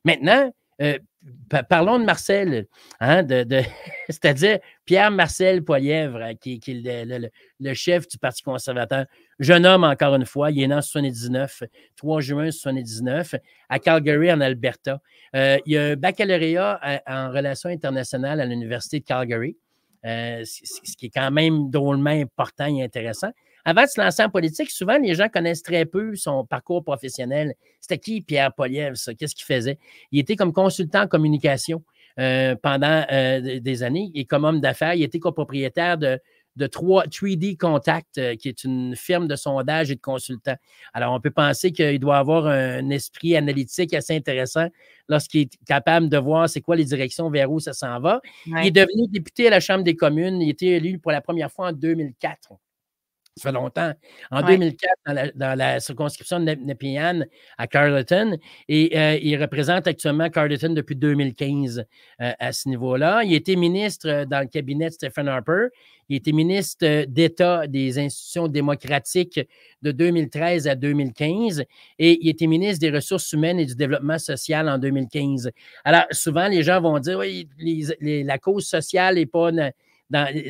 Maintenant, parlons de Marcel, hein, c'est-à-dire Pierre-Marcel Poilievre, qui est le chef du Parti conservateur. Jeune homme, encore une fois, il est né en 79, 3 juin 79, à Calgary, en Alberta. Il a un baccalauréat en relations internationales à l'Université de Calgary, ce qui est quand même drôlement important et intéressant. Avant de se lancer en politique, souvent, les gens connaissent très peu son parcours professionnel. C'était qui, Pierre Poilievre, ça? Qu'est-ce qu'il faisait? Il était comme consultant en communication pendant des années et comme homme d'affaires, il était copropriétaire de 3D Contact, qui est une firme de sondage et de consultants. Alors, on peut penser qu'il doit avoir un esprit analytique assez intéressant lorsqu'il est capable de voir c'est quoi les directions vers où ça s'en va. Ouais. Il est devenu député à la Chambre des communes. Il a été élu pour la première fois en 2004. Ça fait longtemps. En 2004, dans la circonscription de Nepean à Carleton. Et il représente actuellement Carleton depuis 2015 à ce niveau-là. Il a été ministre dans le cabinet de Stephen Harper. Il a été ministre d'État des institutions démocratiques de 2013 à 2015. Et il a été ministre des Ressources humaines et du Développement social en 2015. Alors, souvent, les gens vont dire, oui, la cause sociale n'est pas...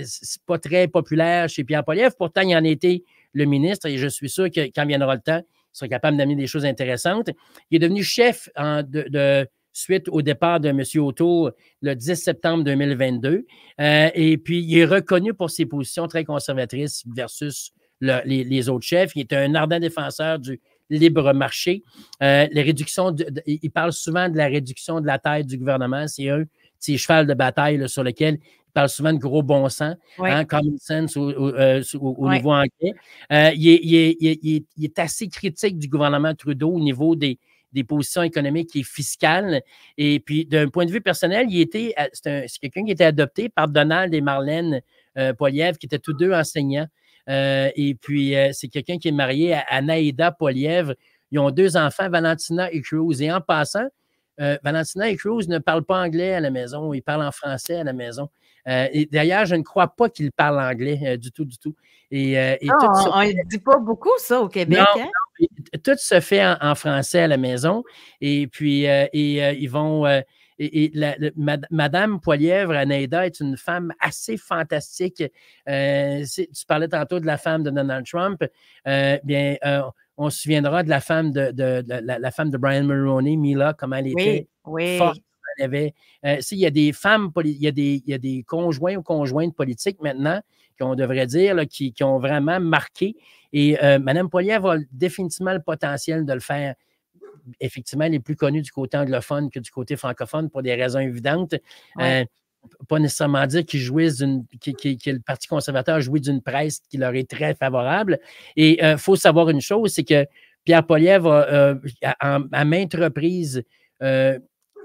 c'est pas très populaire chez Pierre Poilievre. Pourtant, il en a été le ministre et je suis sûr que quand viendra le temps, il sera capable d'amener des choses intéressantes. Il est devenu chef suite au départ de M. O'Toole le 10 septembre 2022. Et puis, il est reconnu pour ses positions très conservatrices versus les autres chefs. Il est un ardent défenseur du libre marché. Il parle souvent de la réduction de la taille du gouvernement. C'est un petit cheval de bataille là, sur lequel il parle souvent de gros bon sens, hein, common sense au niveau anglais. Il est assez critique du gouvernement Trudeau au niveau des positions économiques et fiscales. Et puis, d'un point de vue personnel, c'est quelqu'un qui était adopté par Donald et Marlène Poilievre, qui étaient tous deux enseignants. Et puis, c'est quelqu'un qui est marié à Naïda Poilievre. Ils ont 2 enfants, Valentina et Cruz. Et en passant, Valentina et Cruz ne parlent pas anglais à la maison. Ils parlent en français à la maison. Et d'ailleurs, je ne crois pas qu'ils parlent anglais du tout, du tout. On ne dit pas beaucoup ça au Québec. Non, tout se fait en français à la maison. Et puis, ils vont... Madame Poilievre, Anaïda, est une femme assez fantastique. Tu parlais tantôt de la femme de Donald Trump. On se souviendra de la femme la femme de Brian Mulroney, Mila, comment elle était forte. Il y a des femmes, il y a des conjoints ou conjointes politiques maintenant, qu'on devrait dire, là, qui ont vraiment marqué. Et Mme Poilievre a définitivement le potentiel de le faire. Effectivement, elle est plus connue du côté anglophone que du côté francophone pour des raisons évidentes. Pas nécessairement dire que le Parti conservateur jouit d'une presse qui leur est très favorable. Et il faut savoir une chose, c'est que Pierre Poilievre à maintes reprises,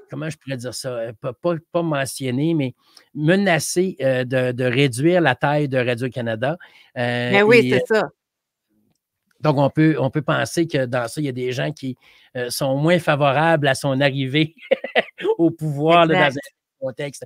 comment je pourrais dire ça, pas mentionné, mais menacé de réduire la taille de Radio-Canada. Mais oui, c'est ça. Donc, on peut penser que dans ça, il y a des gens qui sont moins favorables à son arrivée au pouvoir là, dans un contexte.